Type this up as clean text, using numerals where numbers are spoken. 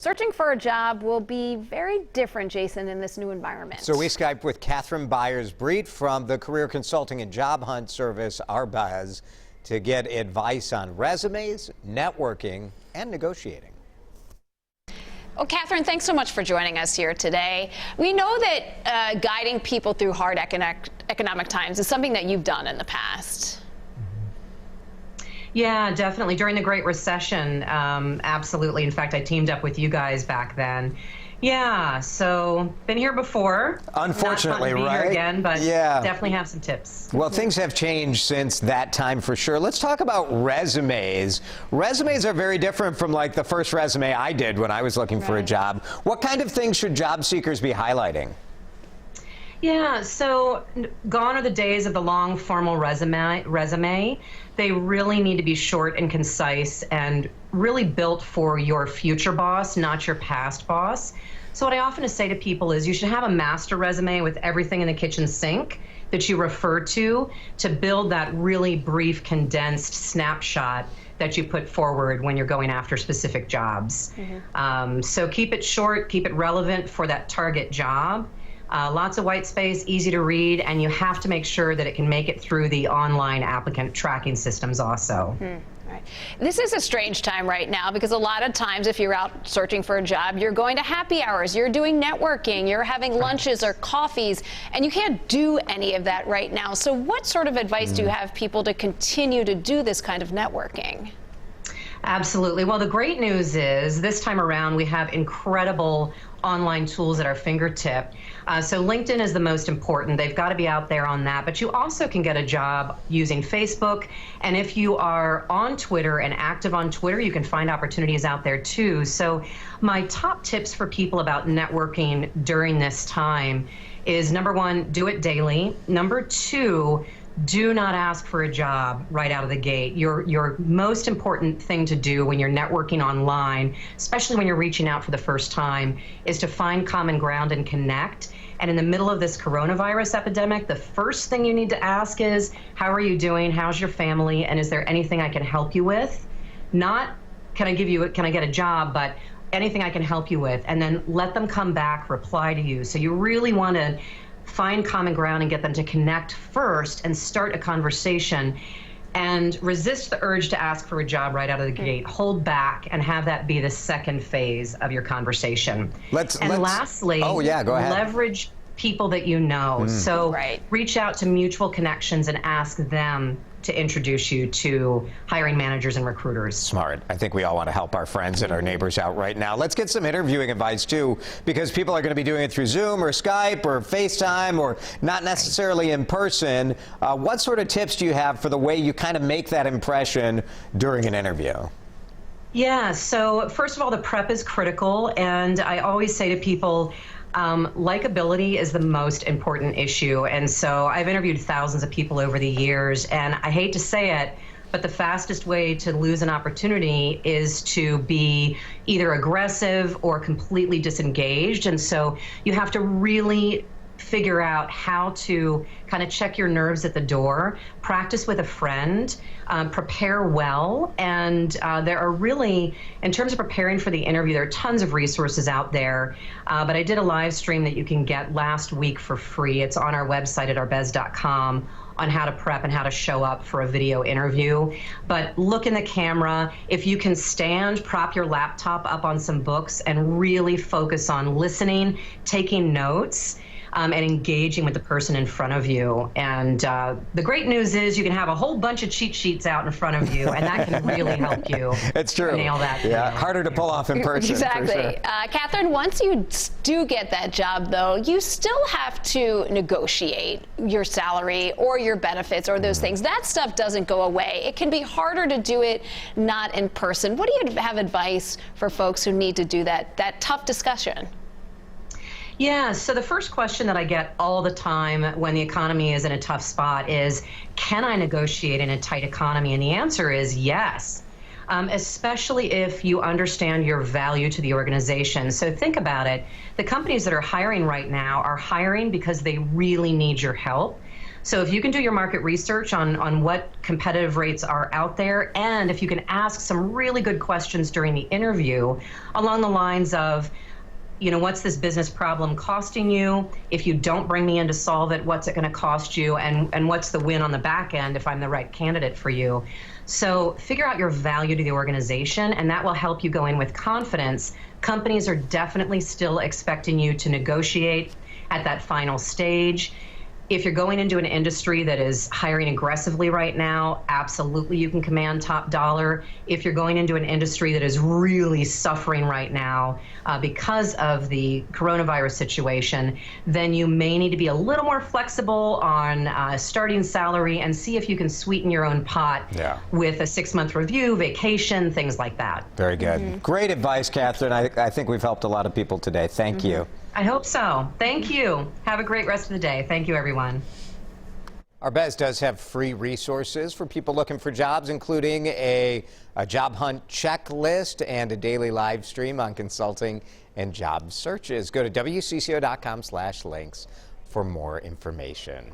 Searching for a job will be very different, Jason, in this new environment. So we Skyped with Byers Breet from the career consulting and job hunt service ARBEZ to get advice on resumes, networking, and negotiating. Well, Catherine, thanks so much for joining us here today. We know that guiding people through hard economic times is something that you've done in the past. Yeah, definitely. During the Great Recession, absolutely. In fact, I teamed up with you guys back then. Yeah, so been here before. Unfortunately, Not fun to be right? here again, but yeah, definitely have some tips. Well, things have changed since that time for sure. Let's talk about resumes. Resumes are very different from like the first resume I did when I was looking for a job. What kind of things should job seekers be highlighting? Yeah, so gone are the days of the long formal resume. They really need to be short and concise and really built for your future boss, not your past boss. So what I often say to people is you should have a master resume with everything in the kitchen sink that you refer to build that really brief, condensed snapshot that you put forward when you're going after specific jobs. So keep it short, keep it relevant for that target job. Lots of white space, easy to read, and you have to make sure that it can make it through the online applicant tracking systems also. Right. This is a strange time right now because a lot of times if you're out searching for a job, you're going to happy hours, you're doing networking, you're having lunches or coffees, and you can't do any of that right now. So what sort of advice do you have people to continue to do this kind of networking? Absolutely. Well, the great news is this time around we have incredible online tools at our fingertip. So LinkedIn is the most important. They've got to be out there on that. But you also can get a job using Facebook. And if you are on Twitter and active on Twitter, you can find opportunities out there too. So my top tips for people about networking during this time is number one, do it daily. Number two, do not ask for a job right out of the gate. Your most important thing to do when you're networking online, especially when you're reaching out for the first time, is to find common ground and connect. And in the middle of this coronavirus epidemic, the first thing you need to ask is, how are you doing? How's your family? And is there anything I can help you with? Not, can I get a job, but anything I can help you with. And then let them come back, reply to you. So you really want to find common ground and get them to connect first and start a conversation, and resist the urge to ask for a job right out of the gate. Hold back and have that be the second phase of your conversation. Lastly, go ahead. Leverage people that you know. So reach out to mutual connections and ask them to introduce you to hiring managers and recruiters. Smart. I think we all want to help our friends and our neighbors out right now. Let's get some interviewing advice too, because people are going to be doing it through Zoom or Skype or FaceTime or not necessarily in person. What sort of tips do you have for the way you kind of make that impression during an interview? Yeah, so first of all, the prep is critical, and I always say to people, likability is the most important issue. And so I've interviewed thousands of people over the years, and I hate to say it, but the fastest way to lose an opportunity is to be either aggressive or completely disengaged. And so you have to really figure out how to kind of check your nerves at the door, practice with a friend, prepare well, and there are really, in terms of preparing for the interview, there are tons of resources out there, but I did a live stream that you can get last week for free. It's on our website at arbez.com on how to prep and how to show up for a video interview. But look in the camera. If you can stand, prop your laptop up on some books and really focus on listening, taking notes, and engaging with the person in front of you. And the great news is you can have a whole bunch of cheat sheets out in front of you, and that can really help you it's true. Nail that. Yeah, harder to pull off in person. Exactly. For sure. Catherine, once you do get that job, though, you still have to negotiate your salary or your benefits or those things. That stuff doesn't go away. It can be harder to do it not in person. What do you have advice for folks who need to do that tough discussion? Yeah, so the first question that I get all the time when the economy is in a tough spot is, can I negotiate in a tight economy? And the answer is yes, especially if you understand your value to the organization. So think about it. The companies that are hiring right now are hiring because they really need your help. So if you can do your market research on what competitive rates are out there, and if you can ask some really good questions during the interview along the lines of, what's this business problem costing you? If you don't bring me in to solve it, what's it going to cost you? And what's the win on the back end if I'm the right candidate for you? So figure out your value to the organization, and that will help you go in with confidence. Companies are definitely still expecting you to negotiate at that final stage. If you're going into an industry that is hiring aggressively right now, absolutely you can command top dollar. If you're going into an industry that is really suffering right now because of the coronavirus situation, then you may need to be a little more flexible on starting salary and see if you can sweeten your own pot with a 6-month review, vacation, things like that. Very good. Great advice, Catherine. I think we've helped a lot of people today. Thank you. I hope so. Thank you. Have a great rest of the day. Thank you, everyone. ARBEZ does have free resources for people looking for jobs, including a job hunt checklist and a daily live stream on consulting and job searches. Go to WCCO.com/links for more information.